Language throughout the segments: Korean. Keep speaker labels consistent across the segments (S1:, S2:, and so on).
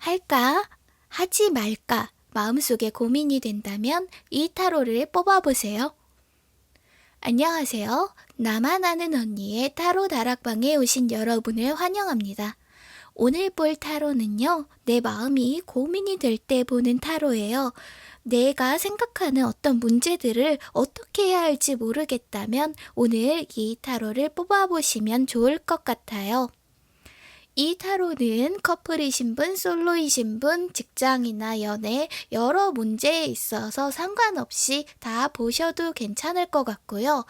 S1: 할까? 하지 말까? 마음속에 고민이 된다면 이 타로를 뽑아보세요. 안녕하세요. 나만 아는 언니의 타로 다락방에 오신 여러분을 환영합니다. 오늘 볼 타로는요, 내 마음이 고민이 될 때 보는 타로예요. 내가 생각하는 어떤 문제들을 어떻게 해야 할지 모르겠다면 오늘 이 타로를 뽑아보시면 좋을 것 같아요. 이 타로는 커플이신 분, 솔로이신 분, 직장이나 연애, 여러 문제에 있어서 상관없이 다 보셔도 괜찮을 것 같고요.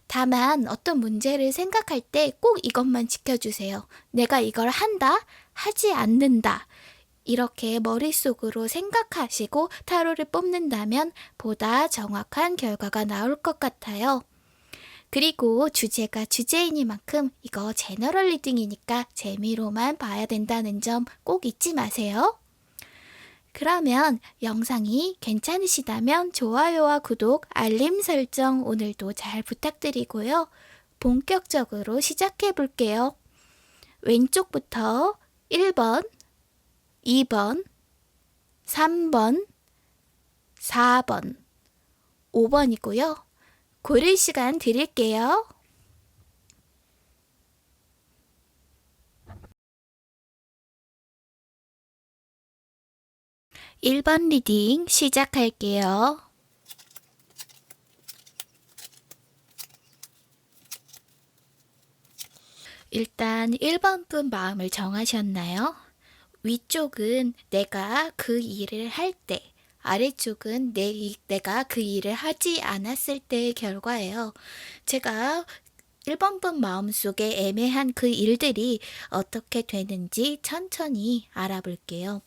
S1: 다만 어떤 문제를 생각할 때 꼭 이것만 지켜주세요. 내가 이걸 한다, 하지 않는다. 이렇게 머릿속으로 생각하시고 타로를 뽑는다면 보다 정확한 결과가 나올 것 같아요. 그리고 주제가 주제이니만큼 이거 제너럴 리딩이니까 재미로만 봐야 된다는 점 꼭 잊지 마세요. 그러면 영상이 괜찮으시다면 좋아요와 구독, 알림 설정 오늘도 잘 부탁드리고요. 본격적으로 시작해 볼게요. 왼쪽부터 1번, 2번, 3번, 4번, 5번이고요. 고를 시간 드릴게요. (1번) 리딩 시작할게요. 일단 1번 분 마음을 정하셨나요? 위쪽은 내가 그 일을 할 때, 아래쪽은 내가 그 일을 하지 않았을 때의 결과예요. 제가 1번 분 마음속에 애매한 그 일들이 어떻게 되는지 천천히 알아볼게요.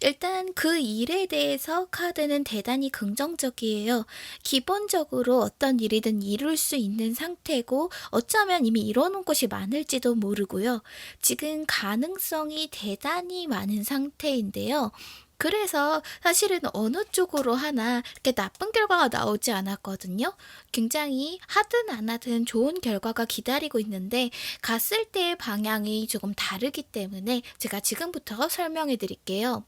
S1: 일단 그 일에 대해서 카드는 대단히 긍정적이에요. 기본적으로 어떤 일이든 이룰 수 있는 상태고 어쩌면 이미 이뤄놓은 것이 많을지도 모르고요. 지금 가능성이 대단히 많은 상태인데요. 그래서 사실은 어느 쪽으로 하나 이렇게 나쁜 결과가 나오지 않았거든요. 굉장히 하든 안 하든 좋은 결과가 기다리고 있는데 갔을 때의 방향이 조금 다르기 때문에 제가 지금부터 설명해 드릴게요.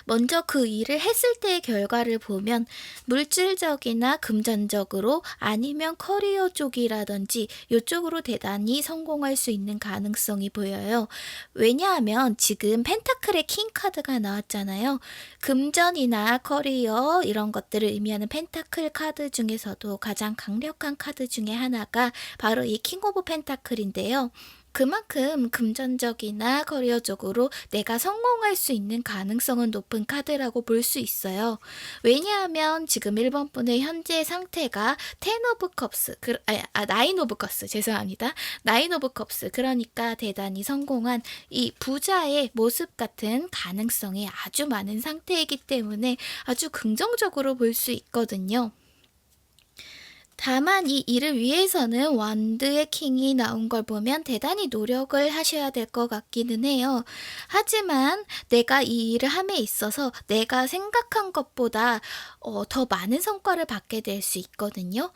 S1: 먼저 그 일을 했을 때의 결과를 보면 물질적이나 금전적으로 아니면 커리어 쪽이라든지 이쪽으로 대단히 성공할 수 있는 가능성이 보여요. 왜냐하면 지금 펜타클의 킹 카드가 나왔잖아요. 금전이나 커리어 이런 것들을 의미하는 펜타클 카드 중에서도 가장 강력한 카드 중에 하나가 바로 이 킹 오브 펜타클인데요. 그만큼 금전적이나 커리어적으로 내가 성공할 수 있는 가능성은 높은 카드라고 볼 수 있어요. 왜냐하면 지금 1번 분의 현재 상태가 10 오브 컵스, 9 오브 컵스, 죄송합니다. 9 오브 컵스, 그러니까 대단히 성공한 이 부자의 모습 같은 가능성이 아주 많은 상태이기 때문에 아주 긍정적으로 볼 수 있거든요. 다만 이 일을 위해서는 완드의 킹이 나온 걸 보면 대단히 노력을 하셔야 될 것 같기는 해요. 하지만 내가 이 일을 함에 있어서 내가 생각한 것보다 더 많은 성과를 받게 될 수 있거든요.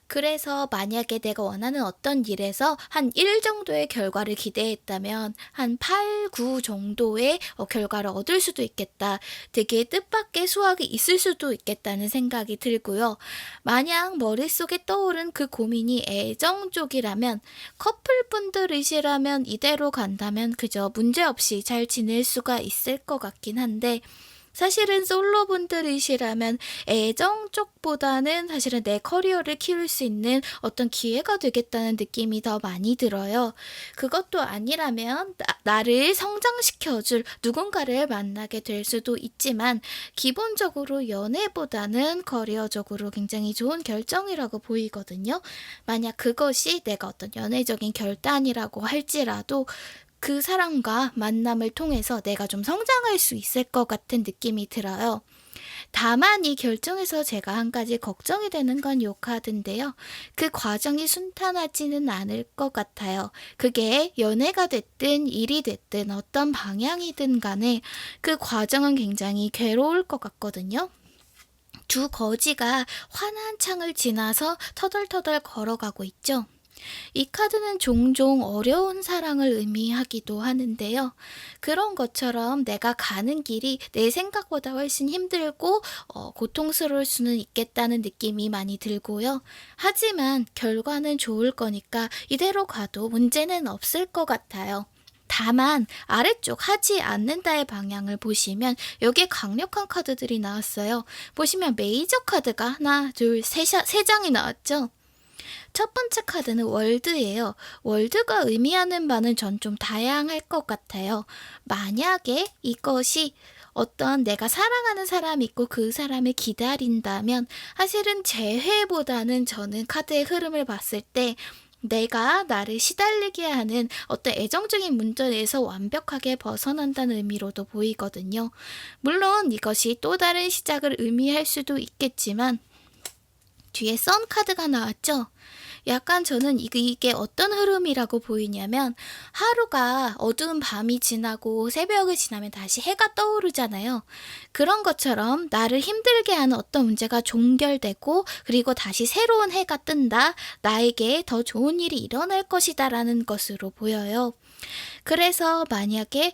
S1: 그래서 만약에 내가 원하는 어떤 일에서 한 1 정도의 결과를 기대했다면 한 8, 9 정도의 결과를 얻을 수도 있겠다. 되게 뜻밖의 수확이 있을 수도 있겠다는 생각이 들고요. 만약 머릿속에 떠오른 그 고민이 애정 쪽이라면, 커플분들이시라면 이대로 간다면 그저 문제없이 잘 지낼 수가 있을 것 같긴 한데, 사실은 솔로분들이시라면 애정 쪽보다는 사실은 내 커리어를 키울 수 있는 어떤 기회가 되겠다는 느낌이 더 많이 들어요. 그것도 아니라면 나를 성장시켜줄 누군가를 만나게 될 수도 있지만 기본적으로 연애보다는 커리어적으로 굉장히 좋은 결정이라고 보이거든요. 만약 그것이 내가 어떤 연애적인 결단이라고 할지라도 그 사람과 만남을 통해서 내가 좀 성장할 수 있을 것 같은 느낌이 들어요. 다만 이 결정에서 제가 한 가지 걱정이 되는 건 요 카드인데요. 그 과정이 순탄하지는 않을 것 같아요. 그게 연애가 됐든 일이 됐든 어떤 방향이든 간에 그 과정은 굉장히 괴로울 것 같거든요. 두 거지가 환한 창을 지나서 터덜터덜 걸어가고 있죠. 이 카드는 종종 어려운 사랑을 의미하기도 하는데요. 그런 것처럼 내가 가는 길이 내 생각보다 훨씬 힘들고 고통스러울 수는 있겠다는 느낌이 많이 들고요. 하지만 결과는 좋을 거니까 이대로 가도 문제는 없을 것 같아요. 다만 아래쪽 하지 않는다의 방향을 보시면 여기에 강력한 카드들이 나왔어요. 보시면 메이저 카드가 하나, 둘, 세 장이 나왔죠. 첫 번째 카드는 월드예요. 월드가 의미하는 바는 전 좀 다양할 것 같아요. 만약에 이것이 어떤 내가 사랑하는 사람이 있고 그 사람을 기다린다면 사실은 재회보다는 저는 카드의 흐름을 봤을 때 내가 나를 시달리게 하는 어떤 애정적인 문제에서 완벽하게 벗어난다는 의미로도 보이거든요. 물론 이것이 또 다른 시작을 의미할 수도 있겠지만 뒤에 선 카드가 나왔죠? 약간 저는 이게 어떤 흐름이라고 보이냐면 하루가 어두운 밤이 지나고 새벽이 지나면 다시 해가 떠오르잖아요. 그런 것처럼 나를 힘들게 하는 어떤 문제가 종결되고 그리고 다시 새로운 해가 뜬다. 나에게 더 좋은 일이 일어날 것이다 라는 것으로 보여요. 그래서 만약에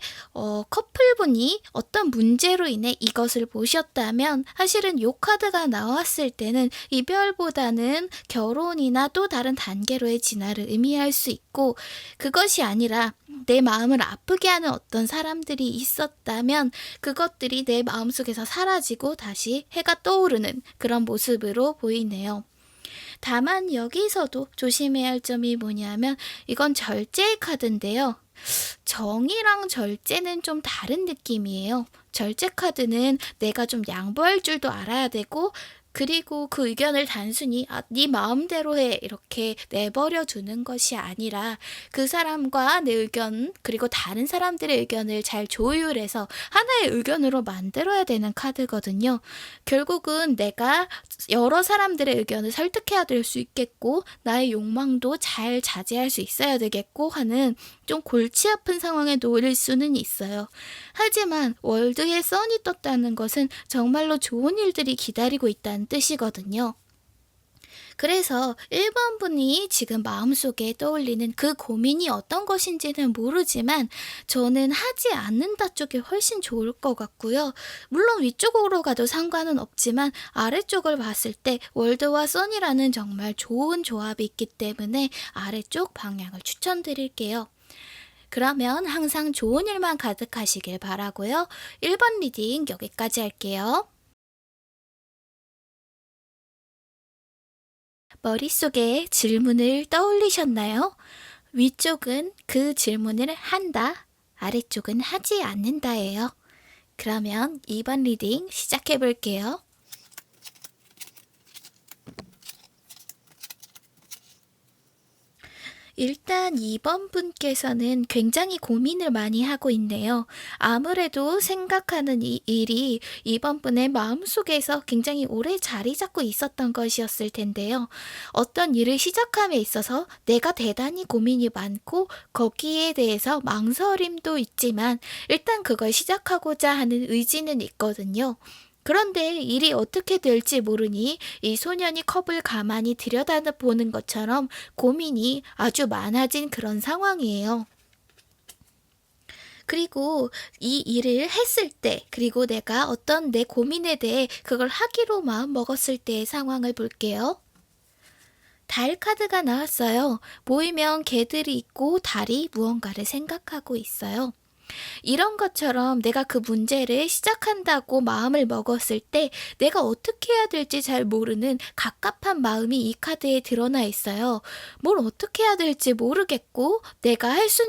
S1: 커플분이 어떤 문제로 인해 이것을 보셨다면 사실은 이 카드가 나왔을 때는 이별보다는 결혼이나 또 다른 단계로의 진화를 의미할 수 있고 그것이 아니라 내 마음을 아프게 하는 어떤 사람들이 있었다면 그것들이 내 마음속에서 사라지고 다시 해가 떠오르는 그런 모습으로 보이네요. 다만 여기서도 조심해야 할 점이 뭐냐면 이건 절제의 카드인데요. 정의랑 절제는 좀 다른 느낌이에요. 절제 카드는 내가 좀 양보할 줄도 알아야 되고 그리고 그 의견을 단순히 네 마음대로 해 이렇게 내버려 두는 것이 아니라 그 사람과 내 의견 그리고 다른 사람들의 의견을 잘 조율해서 하나의 의견으로 만들어야 되는 카드거든요. 결국은 내가 여러 사람들의 의견을 설득해야 될 수 있겠고 나의 욕망도 잘 자제할 수 있어야 되겠고 하는 좀 골치 아픈 상황에 놓일 수는 있어요. 하지만 월드에 선이 떴다는 것은 정말로 좋은 일들이 기다리고 있다는 뜻이거든요. 그래서 1번 분이 지금 마음속에 떠올리는 그 고민이 어떤 것인지는 모르지만 저는 하지 않는다 쪽이 훨씬 좋을 것 같고요. 물론 위쪽으로 가도 상관은 없지만 아래쪽을 봤을 때 월드와 선이라는 정말 좋은 조합이 있기 때문에 아래쪽 방향을 추천드릴게요. 그러면 항상 좋은 일만 가득하시길 바라고요. 1번 리딩 여기까지 할게요. 머릿속에 질문을 떠올리셨나요? 위쪽은 그 질문을 한다, 아래쪽은 하지 않는다예요. 그러면 2번 리딩 시작해 볼게요. 일단 2번 분께서는 굉장히 고민을 많이 하고 있네요. 아무래도 생각하는 이 일이 2번 분의 마음속에서 굉장히 오래 자리 잡고 있었던 것이었을 텐데요. 어떤 일을 시작함에 있어서 내가 대단히 고민이 많고 거기에 대해서 망설임도 있지만 일단 그걸 시작하고자 하는 의지는 있거든요. 그런데 일이 어떻게 될지 모르니 이 소년이 컵을 가만히 들여다보는 것처럼 고민이 아주 많아진 그런 상황이에요. 그리고 이 일을 했을 때, 그리고 내가 어떤 내 고민에 대해 그걸 하기로 마음 먹었을 때의 상황을 볼게요. 달 카드가 나왔어요. 보이면 개들이 있고 달이 무언가를 생각하고 있어요. 이런 것처럼 내가 그 문제를 시작한다고 마음을 먹었을 때 내가 어떻게 해야 될지 잘 모르는 갑갑한 마음이 이 카드에 드러나 있어요. 뭘 어떻게 해야 될지 모르겠고 내가 할 수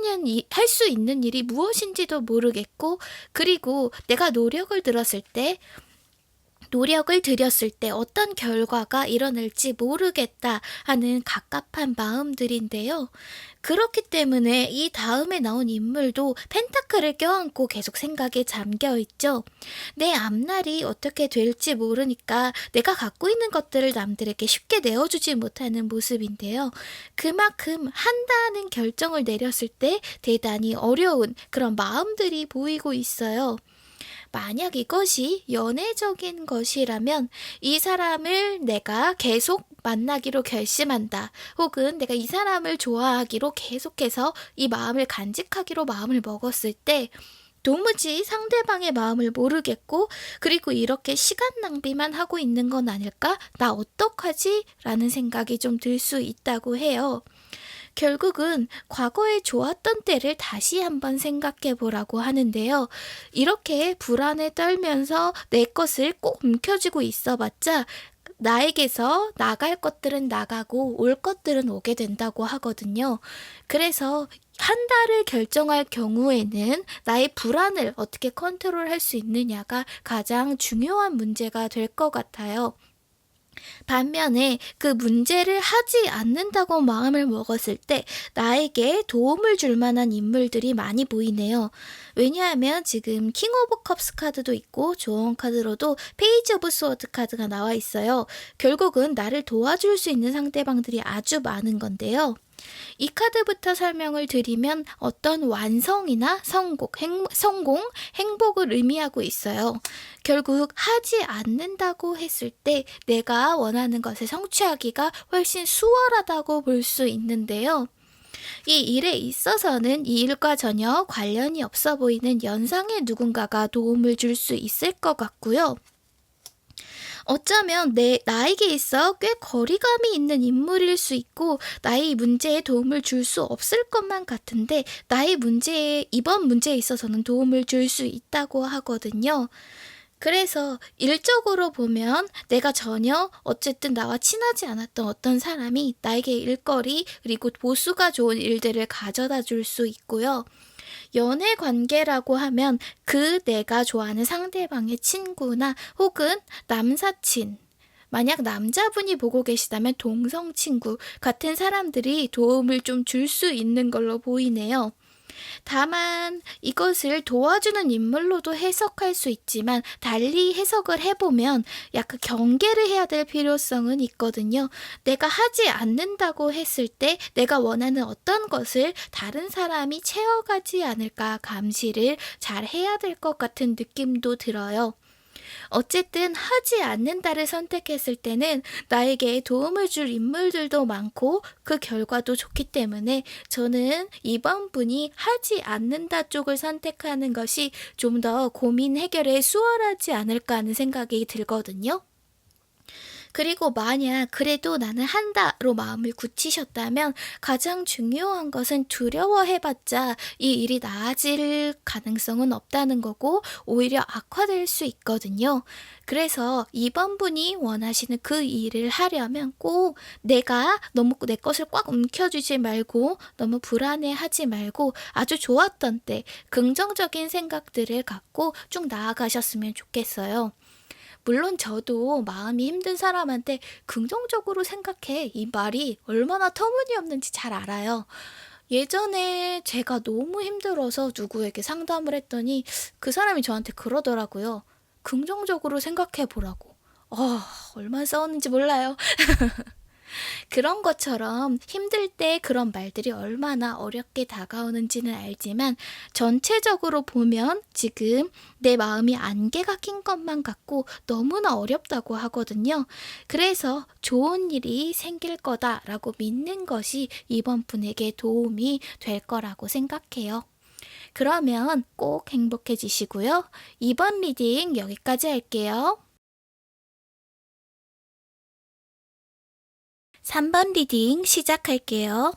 S1: 있는 일이 무엇인지도 모르겠고 그리고 내가 노력을 들였을 때 어떤 결과가 일어날지 모르겠다 하는 갑갑한 마음들인데요. 그렇기 때문에 이 다음에 나온 인물도 펜타클을 껴안고 계속 생각에 잠겨 있죠. 내 앞날이 어떻게 될지 모르니까 내가 갖고 있는 것들을 남들에게 쉽게 내어주지 못하는 모습인데요. 그만큼 한다는 결정을 내렸을 때 대단히 어려운 그런 마음들이 보이고 있어요. 만약 이것이 연애적인 것이라면 이 사람을 내가 계속 만나기로 결심한다. 혹은 내가 이 사람을 좋아하기로 계속해서 이 마음을 간직하기로 마음을 먹었을 때 도무지 상대방의 마음을 모르겠고, 그리고 이렇게 시간 낭비만 하고 있는 건 아닐까? 나 어떡하지? 라는 생각이 좀 들 수 있다고 해요. 결국은 과거에 좋았던 때를 다시 한번 생각해 보라고 하는데요. 이렇게 불안에 떨면서 내 것을 꼭 움켜쥐고 있어봤자 나에게서 나갈 것들은 나가고 올 것들은 오게 된다고 하거든요. 그래서 한 달을 결정할 경우에는 나의 불안을 어떻게 컨트롤할 수 있느냐가 가장 중요한 문제가 될 것 같아요. 반면에 그 문제를 하지 않는다고 마음을 먹었을 때 나에게 도움을 줄 만한 인물들이 많이 보이네요. 왜냐하면 지금 킹 오브 컵스 카드도 있고 조언 카드로도 페이지 오브 스워드 카드가 나와 있어요. 결국은 나를 도와줄 수 있는 상대방들이 아주 많은 건데요. 이 카드부터 설명을 드리면 어떤 완성이나 성공, 행복을 의미하고 있어요. 결국 하지 않는다고 했을 때 내가 원하는 것을 성취하기가 훨씬 수월하다고 볼 수 있는데요. 이 일에 있어서는 이 일과 전혀 관련이 없어 보이는 연상의 누군가가 도움을 줄 수 있을 것 같고요. 어쩌면 나에게 있어 꽤 거리감이 있는 인물일 수 있고 나의 문제에 도움을 줄 수 없을 것만 같은데 이번 문제에 있어서는 도움을 줄 수 있다고 하거든요. 그래서 일적으로 보면 내가 전혀 어쨌든 나와 친하지 않았던 어떤 사람이 나에게 일거리 그리고 보수가 좋은 일들을 가져다 줄 수 있고요. 연애 관계라고 하면 내가 좋아하는 상대방의 친구나 혹은 남사친, 만약 남자분이 보고 계시다면 동성 친구 같은 사람들이 도움을 좀 줄 수 있는 걸로 보이네요. 다만 이것을 도와주는 인물로도 해석할 수 있지만 달리 해석을 해보면 약간 경계를 해야 될 필요성은 있거든요. 내가 하지 않는다고 했을 때 내가 원하는 어떤 것을 다른 사람이 채워가지 않을까 감시를 잘 해야 될 것 같은 느낌도 들어요. 어쨌든 하지 않는다를 선택했을 때는 나에게 도움을 줄 인물들도 많고 그 결과도 좋기 때문에 저는 이번 분이 하지 않는다 쪽을 선택하는 것이 좀 더 고민 해결에 수월하지 않을까 하는 생각이 들거든요. 그리고 만약 그래도 나는 한다로 마음을 굳히셨다면 가장 중요한 것은 두려워해봤자 이 일이 나아질 가능성은 없다는 거고 오히려 악화될 수 있거든요. 그래서 이번 분이 원하시는 그 일을 하려면 꼭 내가 너무 내 것을 꽉 움켜쥐지 말고 너무 불안해하지 말고 아주 좋았던 때 긍정적인 생각들을 갖고 쭉 나아가셨으면 좋겠어요. 물론 저도 마음이 힘든 사람한테 긍정적으로 생각해 이 말이 얼마나 터무니없는지 잘 알아요. 예전에 제가 너무 힘들어서 누구에게 상담을 했더니 그 사람이 저한테 그러더라고요. 긍정적으로 생각해 보라고. 얼마나 싸웠는지 몰라요. 그런 것처럼 힘들 때 그런 말들이 얼마나 어렵게 다가오는지는 알지만 전체적으로 보면 지금 내 마음이 안개가 낀 것만 같고 너무나 어렵다고 하거든요. 그래서 좋은 일이 생길 거다라고 믿는 것이 이번 분에게 도움이 될 거라고 생각해요. 그러면 꼭 행복해지시고요. 이번 리딩 여기까지 할게요. 3번 리딩 시작할게요.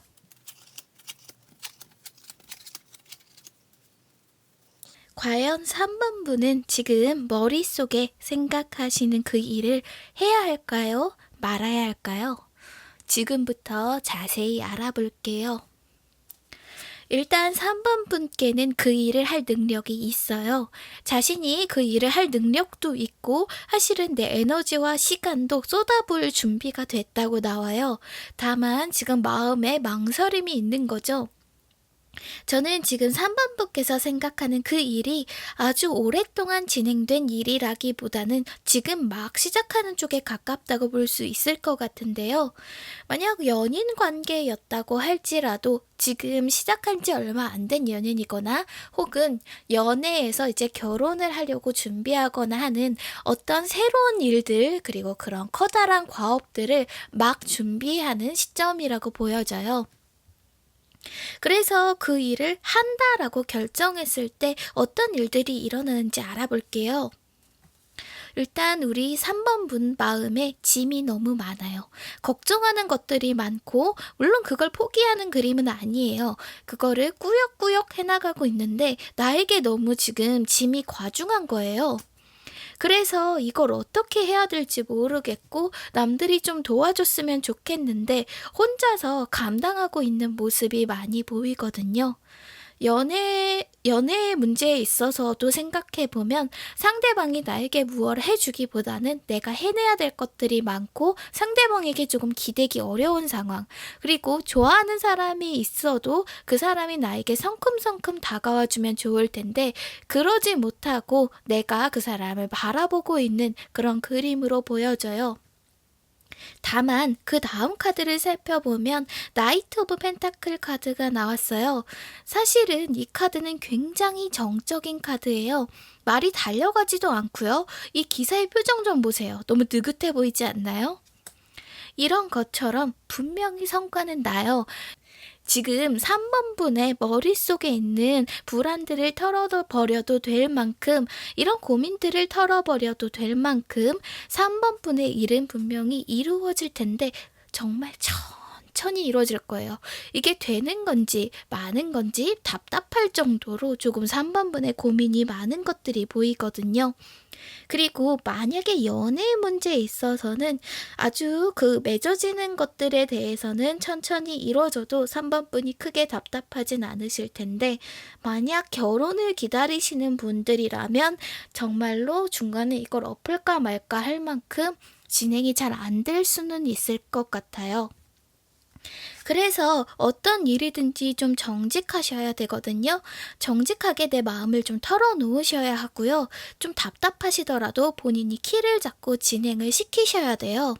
S1: 과연 3번 분은 지금 머릿속에 생각하시는 그 일을 해야 할까요? 말아야 할까요? 지금부터 자세히 알아볼게요. 일단 3번 분께는 그 일을 할 능력이 있어요. 자신이 그 일을 할 능력도 있고 사실은 내 에너지와 시간도 쏟아부을 준비가 됐다고 나와요. 다만 지금 마음에 망설임이 있는 거죠. 저는 지금 3번분께서 생각하는 그 일이 아주 오랫동안 진행된 일이라기보다는 지금 막 시작하는 쪽에 가깝다고 볼 수 있을 것 같은데요. 만약 연인 관계였다고 할지라도 지금 시작한 지 얼마 안 된 연인이거나 혹은 연애에서 이제 결혼을 하려고 준비하거나 하는 어떤 새로운 일들 그리고 그런 커다란 과업들을 막 준비하는 시점이라고 보여져요. 그래서 그 일을 한다라고 결정했을 때 어떤 일들이 일어나는지 알아볼게요. 일단 우리 3번분 마음에 짐이 너무 많아요. 걱정하는 것들이 많고 물론 그걸 포기하는 그림은 아니에요. 그거를 꾸역꾸역 해나가고 있는데 나에게 너무 지금 짐이 과중한 거예요. 그래서 이걸 어떻게 해야 될지 모르겠고 남들이 좀 도와줬으면 좋겠는데 혼자서 감당하고 있는 모습이 많이 보이거든요. 연애의 문제에 있어서도 생각해보면 상대방이 나에게 무엇을 해주기보다는 내가 해내야 될 것들이 많고 상대방에게 조금 기대기 어려운 상황. 그리고 좋아하는 사람이 있어도 그 사람이 나에게 성큼성큼 다가와주면 좋을 텐데 그러지 못하고 내가 그 사람을 바라보고 있는 그런 그림으로 보여져요. 다만 그 다음 카드를 살펴보면 나이트 오브 펜타클 카드가 나왔어요. 사실은 이 카드는 굉장히 정적인 카드예요. 말이 달려가지도 않고요. 이 기사의 표정 좀 보세요. 너무 느긋해 보이지 않나요? 이런 것처럼 분명히 성과는 나요. 지금 3번분의 머릿속에 있는 불안들을 털어버려도 될 만큼 이런 고민들을 털어버려도 될 만큼 3번분의 일은 분명히 이루어질 텐데 정말 천천히 이루어질 거예요. 이게 되는 건지 많은 건지 답답할 정도로 조금 3번분의 고민이 많은 것들이 보이거든요. 그리고 만약에 연애 문제에 있어서는 아주 그 맺어지는 것들에 대해서는 천천히 이루어져도 3번분이 크게 답답하진 않으실 텐데 만약 결혼을 기다리시는 분들이라면 정말로 중간에 이걸 엎을까 말까 할 만큼 진행이 잘 안 될 수는 있을 것 같아요. 그래서 어떤 일이든지 좀 정직하셔야 되거든요. 정직하게 내 마음을 좀 털어놓으셔야 하고요. 좀 답답하시더라도 본인이 키를 잡고 진행을 시키셔야 돼요.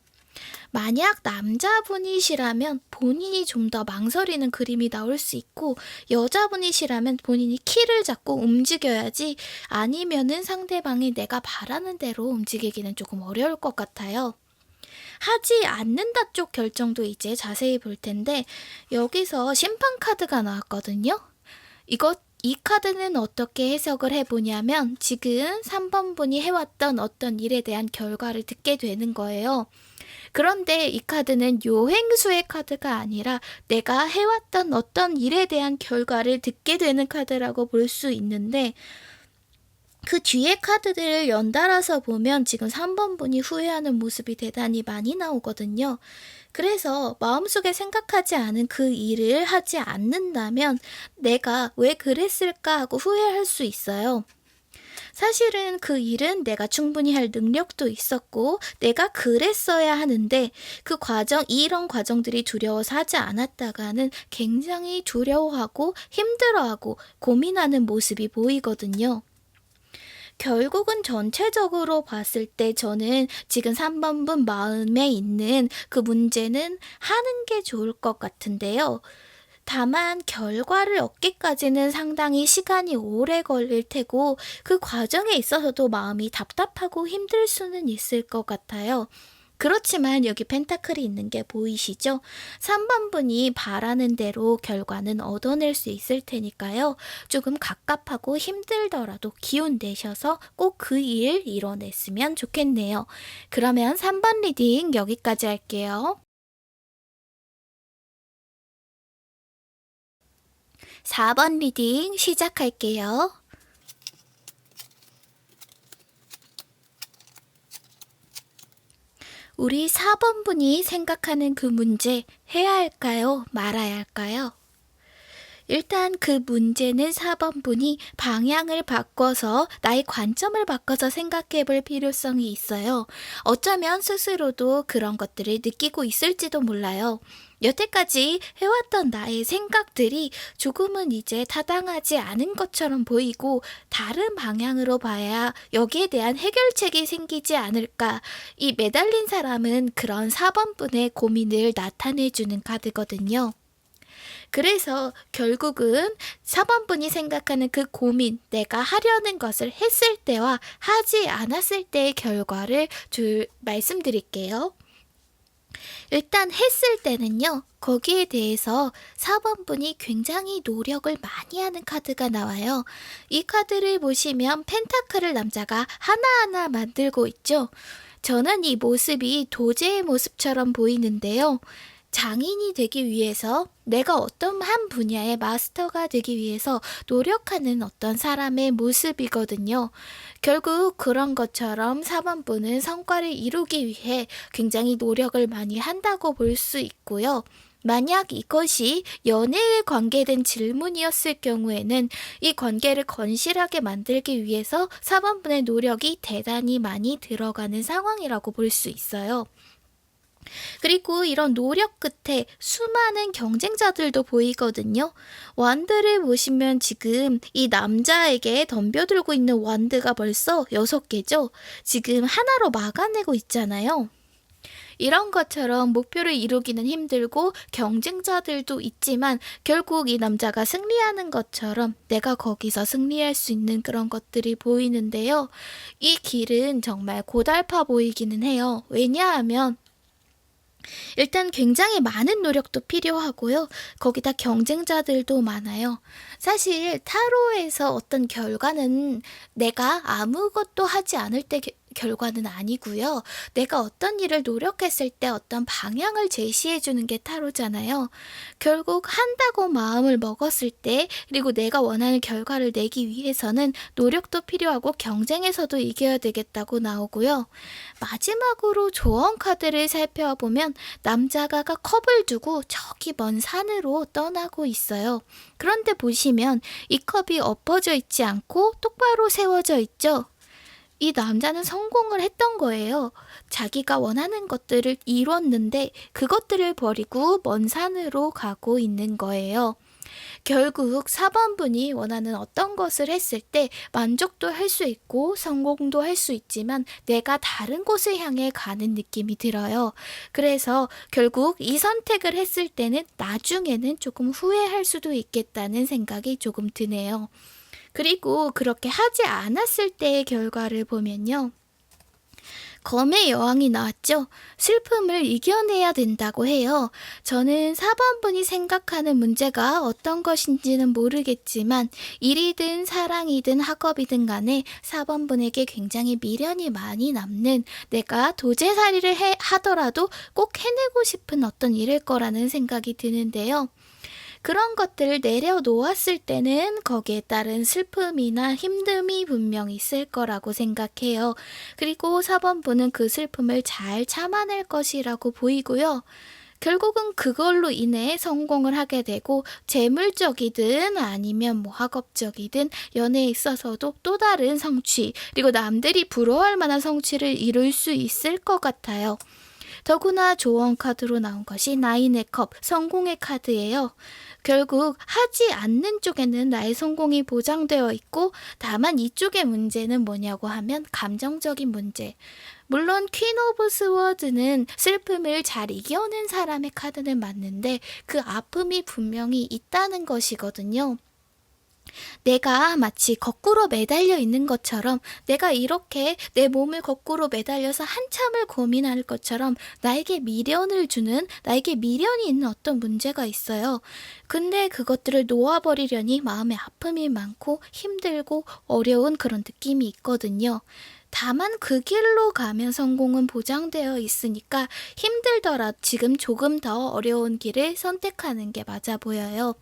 S1: 만약 남자분이시라면 본인이 좀 더 망설이는 그림이 나올 수 있고 여자분이시라면 본인이 키를 잡고 움직여야지 아니면은 상대방이 내가 바라는 대로 움직이기는 조금 어려울 것 같아요. 하지 않는다 쪽 결정도 이제 자세히 볼 텐데 여기서 심판 카드가 나왔거든요. 이 카드는 어떻게 해석을 해보냐면 지금 3번분이 해왔던 어떤 일에 대한 결과를 듣게 되는 거예요. 그런데 이 카드는 요행수의 카드가 아니라 내가 해왔던 어떤 일에 대한 결과를 듣게 되는 카드라고 볼 수 있는데 그 뒤에 카드들을 연달아서 보면 지금 3번분이 후회하는 모습이 대단히 많이 나오거든요. 그래서 마음속에 생각하지 않은 그 일을 하지 않는다면 내가 왜 그랬을까 하고 후회할 수 있어요. 사실은 그 일은 내가 충분히 할 능력도 있었고 내가 그랬어야 하는데 이런 과정들이 두려워서 하지 않았다가는 굉장히 두려워하고 힘들어하고 고민하는 모습이 보이거든요. 결국은 전체적으로 봤을 때 저는 지금 3번분 마음에 있는 그 문제는 하는 게 좋을 것 같은데요. 다만 결과를 얻기까지는 상당히 시간이 오래 걸릴 테고 그 과정에 있어서도 마음이 답답하고 힘들 수는 있을 것 같아요. 그렇지만 여기 펜타클이 있는 게 보이시죠? 3번분이 바라는 대로 결과는 얻어낼 수 있을 테니까요. 조금 갑갑하고 힘들더라도 기운 내셔서 꼭 그 일 이뤄냈으면 좋겠네요. 그러면 3번 리딩 여기까지 할게요. 4번 리딩 시작할게요. 우리 4번분이 생각하는 그 문제 해야 할까요? 말아야 할까요? 일단 그 문제는 4번분이 방향을 바꿔서 나의 관점을 바꿔서 생각해 볼 필요성이 있어요. 어쩌면 스스로도 그런 것들을 느끼고 있을지도 몰라요. 여태까지 해왔던 나의 생각들이 조금은 이제 타당하지 않은 것처럼 보이고 다른 방향으로 봐야 여기에 대한 해결책이 생기지 않을까. 이 매달린 사람은 그런 4번분의 고민을 나타내주는 카드거든요. 그래서 결국은 4번분이 생각하는 그 고민, 내가 하려는 것을 했을 때와 하지 않았을 때의 결과를 말씀드릴게요. 일단 했을 때는요, 거기에 대해서 4번분이 굉장히 노력을 많이 하는 카드가 나와요. 이 카드를 보시면 펜타클을 남자가 하나하나 만들고 있죠. 저는 이 모습이 도제의 모습처럼 보이는데요. 장인이 되기 위해서, 내가 어떤 한 분야의 마스터가 되기 위해서 노력하는 어떤 사람의 모습이거든요. 결국 그런 것처럼 4번분은 성과를 이루기 위해 굉장히 노력을 많이 한다고 볼 수 있고요. 만약 이것이 연애에 관계된 질문이었을 경우에는 이 관계를 건실하게 만들기 위해서 4번분의 노력이 대단히 많이 들어가는 상황이라고 볼 수 있어요. 그리고 이런 노력 끝에 수많은 경쟁자들도 보이거든요. 완드를 보시면 지금 이 남자에게 덤벼들고 있는 완드가 벌써 6개죠. 지금 하나로 막아내고 있잖아요. 이런 것처럼 목표를 이루기는 힘들고 경쟁자들도 있지만 결국 이 남자가 승리하는 것처럼 내가 거기서 승리할 수 있는 그런 것들이 보이는데요. 이 길은 정말 고달파 보이기는 해요. 왜냐하면 일단 굉장히 많은 노력도 필요하고요. 거기다 경쟁자들도 많아요. 사실 타로에서 어떤 결과는 내가 아무것도 하지 않을 때 결과는 아니고요. 내가 어떤 일을 노력했을 때 어떤 방향을 제시해 주는 게 타로잖아요. 결국 한다고 마음을 먹었을 때, 그리고 내가 원하는 결과를 내기 위해서는 노력도 필요하고 경쟁에서도 이겨야 되겠다고 나오고요. 마지막으로 조언 카드를 살펴보면 남자가 컵을 두고 저기 먼 산으로 떠나고 있어요. 그런데 보시면 이 컵이 엎어져 있지 않고 똑바로 세워져 있죠. 이 남자는 성공을 했던 거예요. 자기가 원하는 것들을 이뤘는데 그것들을 버리고 먼 산으로 가고 있는 거예요. 결국 4번분이 원하는 어떤 것을 했을 때 만족도 할 수 있고 성공도 할 수 있지만 내가 다른 곳을 향해 가는 느낌이 들어요. 그래서 결국 이 선택을 했을 때는 나중에는 조금 후회할 수도 있겠다는 생각이 조금 드네요. 그리고 그렇게 하지 않았을 때의 결과를 보면요. 검의 여왕이 나왔죠. 슬픔을 이겨내야 된다고 해요. 저는 4번분이 생각하는 문제가 어떤 것인지는 모르겠지만 일이든 사랑이든 학업이든 간에 4번분에게 굉장히 미련이 많이 남는, 내가 도제살이를 하더라도 꼭 해내고 싶은 어떤 일일 거라는 생각이 드는데요. 그런 것들을 내려놓았을 때는 거기에 따른 슬픔이나 힘듦이 분명히 있을 거라고 생각해요. 그리고 4번분은 그 슬픔을 잘 참아낼 것이라고 보이고요. 결국은 그걸로 인해 성공을 하게 되고 재물적이든 아니면 학업적이든 연애에 있어서도 또 다른 성취, 그리고 남들이 부러워할 만한 성취를 이룰 수 있을 것 같아요. 더구나 조언 카드로 나온 것이 나인의 컵, 성공의 카드예요. 결국 하지 않는 쪽에는 나의 성공이 보장되어 있고, 다만 이쪽의 문제는 뭐냐고 하면 감정적인 문제. 물론 퀸 오브 스워드는 슬픔을 잘 이겨낸 사람의 카드는 맞는데 그 아픔이 분명히 있다는 것이거든요. 내가 마치 거꾸로 매달려 있는 것처럼, 내가 이렇게 내 몸을 거꾸로 매달려서 한참을 고민할 것처럼 나에게 미련을 주는, 나에게 미련이 있는 어떤 문제가 있어요. 근데 그것들을 놓아버리려니 마음에 아픔이 많고 힘들고 어려운 그런 느낌이 있거든요. 다만 그 길로 가면 성공은 보장되어 있으니까 힘들더라도 지금 조금 더 어려운 길을 선택하는 게 맞아 보여요.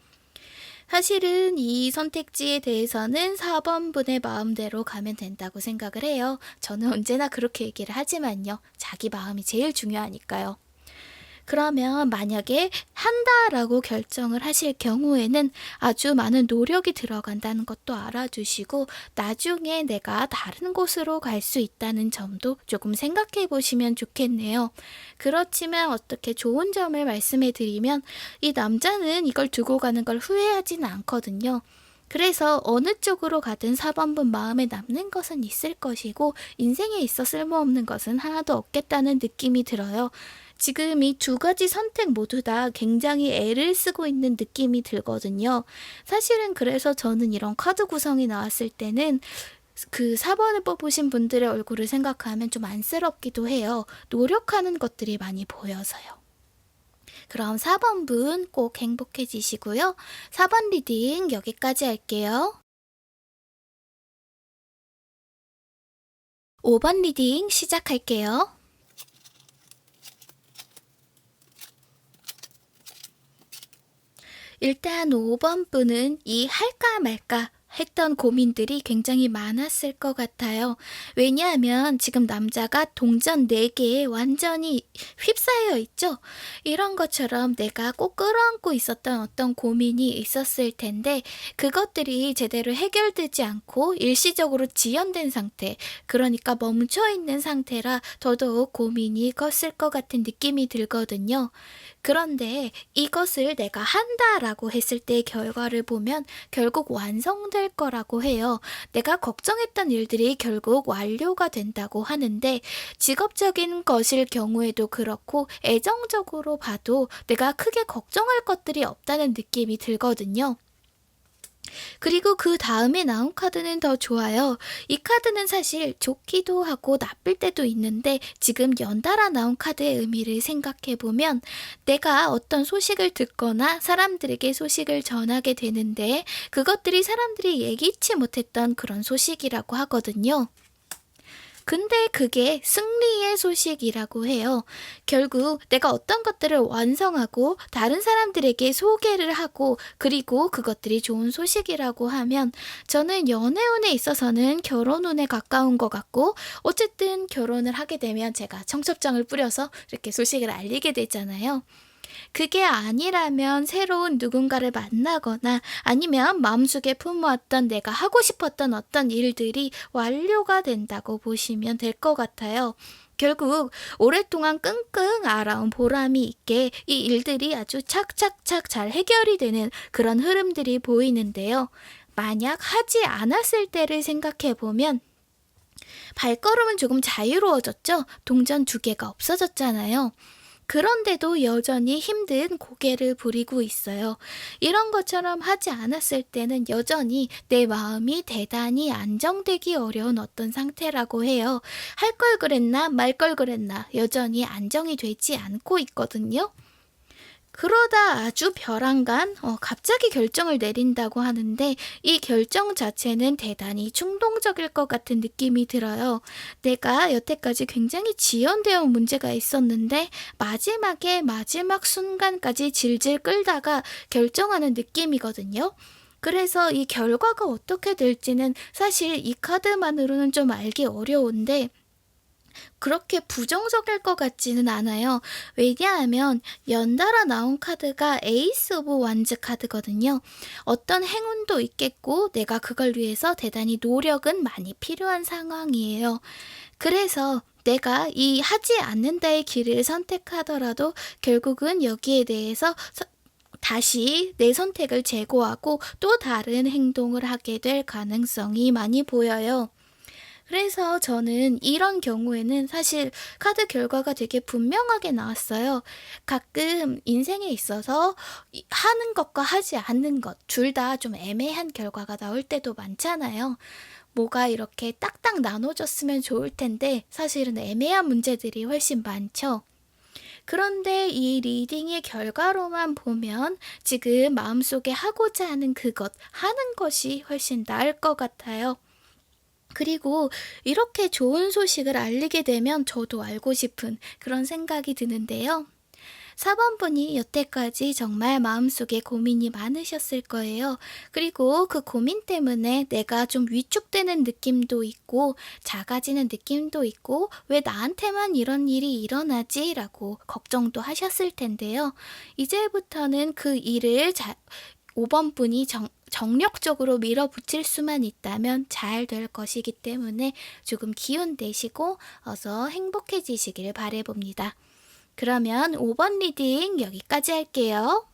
S1: 사실은 이 선택지에 대해서는 4번분의 마음대로 가면 된다고 생각을 해요. 저는 언제나 그렇게 얘기를 하지만요. 자기 마음이 제일 중요하니까요. 그러면 만약에 한다라고 결정을 하실 경우에는 아주 많은 노력이 들어간다는 것도 알아두시고 나중에 내가 다른 곳으로 갈 수 있다는 점도 조금 생각해 보시면 좋겠네요. 그렇지만 어떻게 좋은 점을 말씀해 드리면 이 남자는 이걸 두고 가는 걸 후회하지는 않거든요. 그래서 어느 쪽으로 가든 4번분 마음에 남는 것은 있을 것이고 인생에 있어 쓸모없는 것은 하나도 없겠다는 느낌이 들어요. 지금 이 두 가지 선택 모두 다 굉장히 애를 쓰고 있는 느낌이 들거든요. 사실은 그래서 저는 이런 카드 구성이 나왔을 때는 그 4번을 뽑으신 분들의 얼굴을 생각하면 좀 안쓰럽기도 해요. 노력하는 것들이 많이 보여서요. 그럼 4번분 꼭 행복해지시고요. 4번 리딩 여기까지 할게요. 5번 리딩 시작할게요. 일단 5번 분은 이 할까 말까 했던 고민들이 굉장히 많았을 것 같아요. 왜냐하면 지금 남자가 동전 4개에 완전히 휩싸여 있죠. 이런 것처럼 내가 꼭 끌어안고 있었던 어떤 고민이 있었을 텐데 그것들이 제대로 해결되지 않고 일시적으로 지연된 상태, 그러니까 멈춰있는 상태라 더더욱 고민이 컸을 것 같은 느낌이 들거든요. 그런데 이것을 내가 한다라고 했을 때의 결과를 보면 결국 완성될 거라고 해요. 내가 걱정했던 일들이 결국 완료가 된다고 하는데 직업적인 것일 경우에도 그렇고 애정적으로 봐도 내가 크게 걱정할 것들이 없다는 느낌이 들거든요. 그리고 그 다음에 나온 카드는 더 좋아요. 이 카드는 사실 좋기도 하고 나쁠 때도 있는데 지금 연달아 나온 카드의 의미를 생각해보면 내가 어떤 소식을 듣거나 사람들에게 소식을 전하게 되는데 그것들이 사람들이 예기치 못했던 그런 소식이라고 하거든요. 근데 그게 승리의 소식이라고 해요. 결국 내가 어떤 것들을 완성하고 다른 사람들에게 소개를 하고 그리고 그것들이 좋은 소식이라고 하면 저는 연애운에 있어서는 결혼운에 가까운 것 같고 어쨌든 결혼을 하게 되면 제가 청첩장을 뿌려서 이렇게 소식을 알리게 되잖아요. 그게 아니라면 새로운 누군가를 만나거나 아니면 마음속에 품어왔던 내가 하고 싶었던 어떤 일들이 완료가 된다고 보시면 될 것 같아요. 결국 오랫동안 끙끙 앓아온 보람이 있게 이 일들이 아주 착착착 잘 해결이 되는 그런 흐름들이 보이는데요. 만약 하지 않았을 때를 생각해보면 발걸음은 조금 자유로워졌죠? 동전 2개가 없어졌잖아요. 그런데도 여전히 힘든 고개를 부리고 있어요. 이런 것처럼 하지 않았을 때는 여전히 내 마음이 대단히 안정되기 어려운 어떤 상태라고 해요. 할 걸 그랬나 말 걸 그랬나 여전히 안정이 되지 않고 있거든요. 그러다 아주 벼랑간 갑자기 결정을 내린다고 하는데 이 결정 자체는 대단히 충동적일 것 같은 느낌이 들어요. 내가 여태까지 굉장히 지연되어 온 문제가 있었는데 마지막에 마지막 순간까지 질질 끌다가 결정하는 느낌이거든요. 그래서 이 결과가 어떻게 될지는 사실 이 카드만으로는 좀 알기 어려운데 그렇게 부정적일 것 같지는 않아요. 왜냐하면 연달아 나온 카드가 에이스 오브 완즈 카드거든요. 어떤 행운도 있겠고 내가 그걸 위해서 대단히 노력은 많이 필요한 상황이에요. 그래서 내가 이 하지 않는다의 길을 선택하더라도 결국은 여기에 대해서 다시 내 선택을 재고하고 또 다른 행동을 하게 될 가능성이 많이 보여요. 그래서 저는 이런 경우에는 사실 카드 결과가 되게 분명하게 나왔어요. 가끔 인생에 있어서 하는 것과 하지 않는 것, 둘 다 좀 애매한 결과가 나올 때도 많잖아요. 뭐가 이렇게 딱딱 나눠졌으면 좋을 텐데 사실은 애매한 문제들이 훨씬 많죠. 그런데 이 리딩의 결과로만 보면 지금 마음속에 하고자 하는 그것, 하는 것이 훨씬 나을 것 같아요. 그리고 이렇게 좋은 소식을 알리게 되면 저도 알고 싶은 그런 생각이 드는데요. 4번 분이 여태까지 정말 마음속에 고민이 많으셨을 거예요. 그리고 그 고민 때문에 내가 좀 위축되는 느낌도 있고, 작아지는 느낌도 있고, 왜 나한테만 이런 일이 일어나지? 라고 걱정도 하셨을 텐데요. 이제부터는 그 일을 5번 분이 정력적으로 밀어붙일 수만 있다면 잘 될 것이기 때문에 조금 기운 내시고 어서 행복해지시길 바라봅니다. 그러면 5번 리딩 여기까지 할게요.